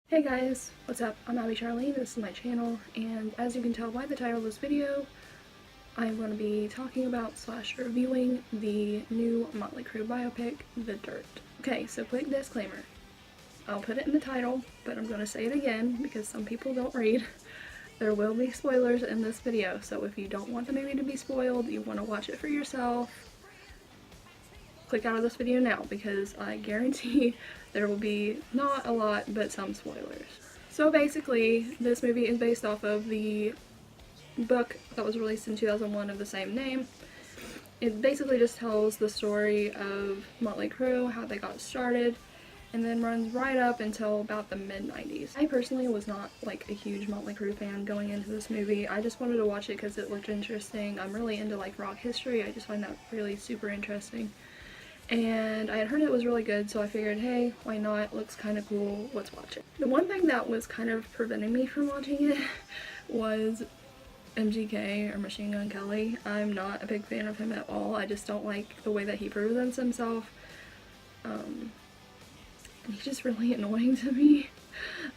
Hey guys, what's up? I'm Abby Charlene, this is my channel, and as you can tell by the title of this video, I'm going to be talking about / reviewing the new Motley Crue biopic, The Dirt. Okay, so quick disclaimer. I'll put it in the title, but I'm going to say it again because some people don't read. There will be spoilers in this video, so if you don't want the movie to be spoiled, you want to watch it for yourself, click out of this video now because I guarantee there will be not a lot but some spoilers. So basically, this movie is based off of the book that was released in 2001 of the same name. It basically just tells the story of Motley Crue, how they got started, and then runs right up until about the mid-90s. I personally was not like a huge Motley Crue fan going into this movie. I just wanted to watch it because it looked interesting. I'm really into like rock history. I just find that really super interesting. And I had heard it was really good, so I figured, hey, why not? Looks kind of cool, let's watch it. The one thing that was kind of preventing me from watching it was MGK, or Machine Gun Kelly. I'm not a big fan of him at all. I just don't like the way that he presents himself. And he's just really annoying to me.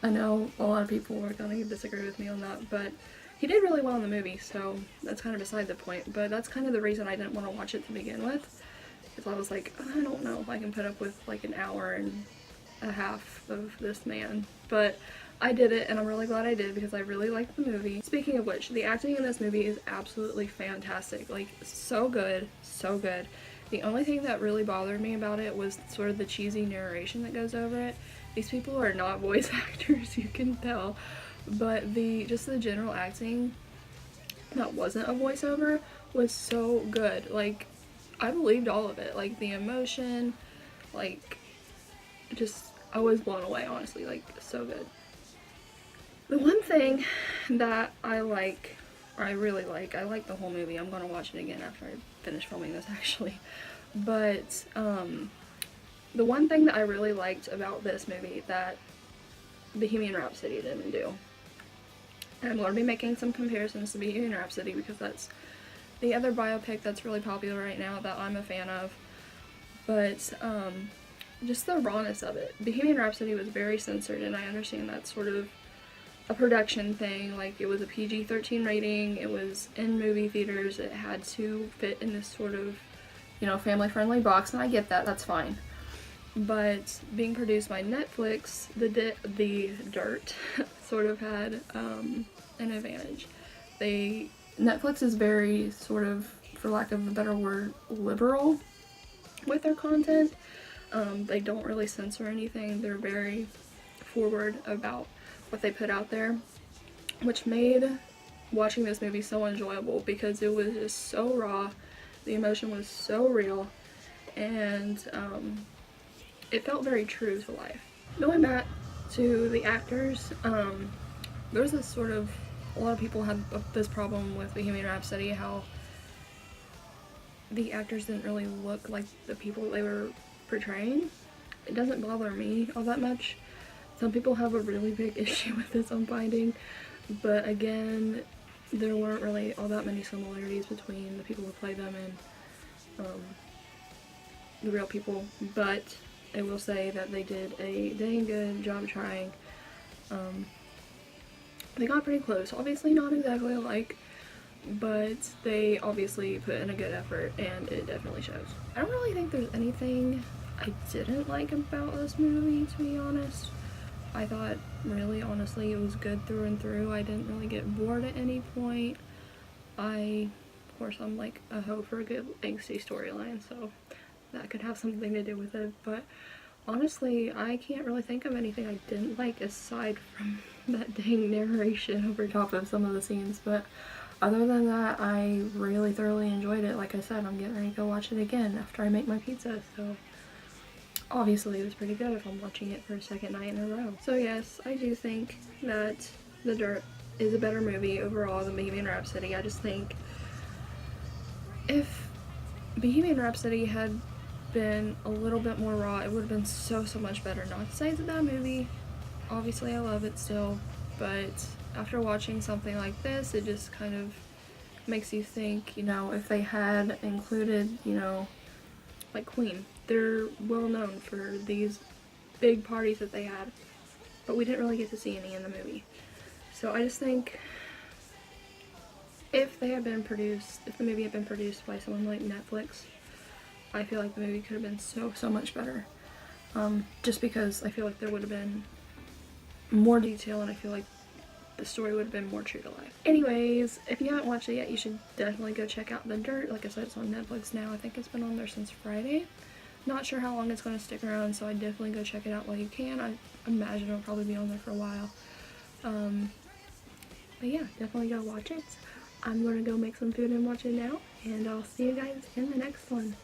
I know a lot of people are gonna disagree with me on that, but he did really well in the movie, so that's kind of beside the point. But that's kind of the reason I didn't want to watch it to begin with. Because I was like, I don't know if I can put up with like an hour and a half of this man. But I did it, and I'm really glad I did because I really liked the movie. Speaking of which, the acting in this movie is absolutely fantastic. Like, so good, so good. The only thing that really bothered me about it was sort of the cheesy narration that goes over it. These people are not voice actors, you can tell. But just the general acting that wasn't a voiceover was so good. Like, I believed all of it, like the emotion, like just I was blown away, honestly, like so good. The one thing that I like, or I really like, I like the whole movie. I'm gonna watch it again after I finish filming this actually. But the one thing that I really liked about this movie that Bohemian Rhapsody didn't do, and I'm going to be making some comparisons to Bohemian Rhapsody because that's the other biopic that's really popular right now that I'm a fan of, but just the rawness of it. Bohemian Rhapsody was very censored, and I understand that's sort of a production thing. Like, it was a PG-13 rating, it was in movie theaters, it had to fit in this sort of, you know, family-friendly box, and I get that, that's fine. But being produced by Netflix, the Dirt sort of had an advantage. Netflix is very sort of, for lack of a better word, liberal with their content. They don't really censor anything. They're very forward about what they put out there, which made watching this movie so enjoyable because it was just so raw. The emotion was so real, and it felt very true to life. Going back to the actors, there's this sort of, a lot of people had this problem with Bohemian Rhapsody, how the actors didn't really look like the people they were portraying. It doesn't bother me all that much. Some people have a really big issue with this, I'm finding, but again, there weren't really all that many similarities between the people who played them and the real people, but I will say that they did a dang good job trying. They got pretty close. Obviously not exactly alike, but they obviously put in a good effort, and it definitely shows. I don't really think there's anything I didn't like about this movie, to be honest. I thought, really, honestly, it was good through and through. I didn't really get bored at any point. Of course, I'm like a hoe for a good angsty storyline, so that could have something to do with it, but honestly, I can't really think of anything I didn't like aside from that dang narration over top of some of the scenes, but other than that, I really thoroughly enjoyed it. Like I said, I'm getting ready to go watch it again after I make my pizza, so obviously it was pretty good if I'm watching it for a second night in a row. So yes, I do think that The Dirt is a better movie overall than Bohemian Rhapsody. I just think if Bohemian Rhapsody had been a little bit more raw, it would have been so much better. Not to say it's a bad movie, obviously I love it still, but after watching something like this, it just kind of makes you think, you know, if they had included, you know, like Queen, they're well known for these big parties that they had, but we didn't really get to see any in the movie. So I just think if the movie had been produced by someone like Netflix, I feel like the movie could have been so much better. Just because I feel like there would have been more detail, and I feel like the story would have been more true to life. Anyways, if you haven't watched it yet, you should definitely go check out The Dirt. Like I said, it's on Netflix now. I think it's been on there since Friday. Not sure how long it's going to stick around, so I'd definitely go check it out while you can. I imagine it'll probably be on there for a while. But yeah, definitely go watch it. I'm going to go make some food and watch it now, and I'll see you guys in the next one.